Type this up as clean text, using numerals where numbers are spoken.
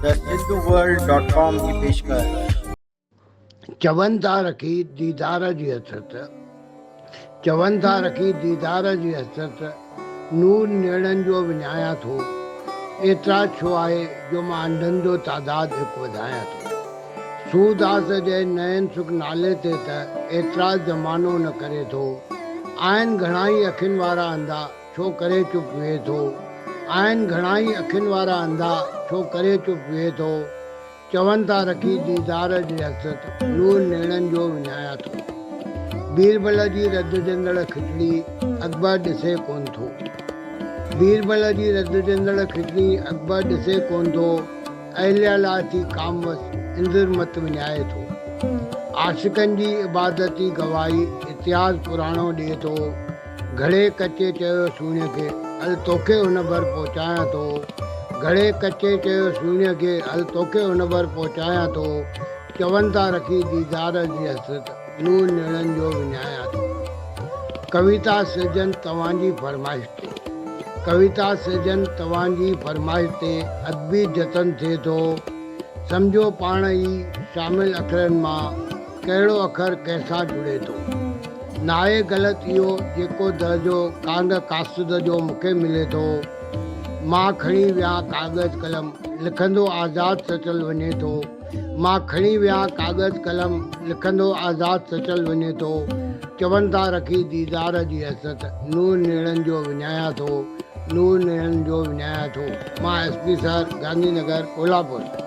thesidhuworld.com की पेशकश। चवनि था रखी दीदार जी हसरत, चवनि था रखी दीदार जी हसरत, नूर नेड़नि जो विञायां थो, एतिरा छो आहे जो मां अंधनि जो तादाद हिकु वधायां थो। सूदास जे नयन सुख नाले ते त एतिरा ज़मानो न करे थो, आहिनि घणाई अखियुनि वारा अंधा छो करे चुप वेहे थो, आहिनि घणाई अखियुनि वारा अंधा छो करे चुप वेहे थो। चवनि था रखी दीदार जी हसरत, नूर नेड़नि जो विञायां थो। बीरबल जी रदजंदड़ खिचड़ी अकबर ॾिसे कोन थो, बीरबल जी रदजंदड़ खिचड़ी अकबर ॾिसे कोन थो। अहिल्या लाइ थी कामवस इंद्र मत विञाए थो। आशिकनि जी इबादती गवाही इतिहास पुराणो ॾिए थो। घड़े कचे चयो सूर्य खे हल तोखे हुन भर पहुचायां थो, घड़े कचे चयो सूर्य खे हल तोखे हुन भर पहुचायां थो। चवनि था रखी दीदार जी हसरत, नूर नेड़नि जो विञायां थो। कविता सृजन तव्हांजी फरमाइश ते, कविता सृजन तव्हांजी फरमाइश ते अदबी जतन थिए थो। सम्झो पाण ई शामिल अखरनि मां कहिड़ो अखर कंहिंसां जुड़े थो। नाहे ग़लति इहो जेको दर्जो कांद कासुद जो मूंखे मिले थो। मां खणी विया कागज़ कलम लिखंदो आज़ाद सचल वञे थो, मां खणी विया कागज़ कलम लिखंदो आज़ाद सचल वञे थो। चवनि था रखी दीदार जी हसरत, नूर नेड़नि जो विञायां थो, नूर नेड़नि जो विञायां थो। मां SP सर, गांधी नगर, कोल्हापुर।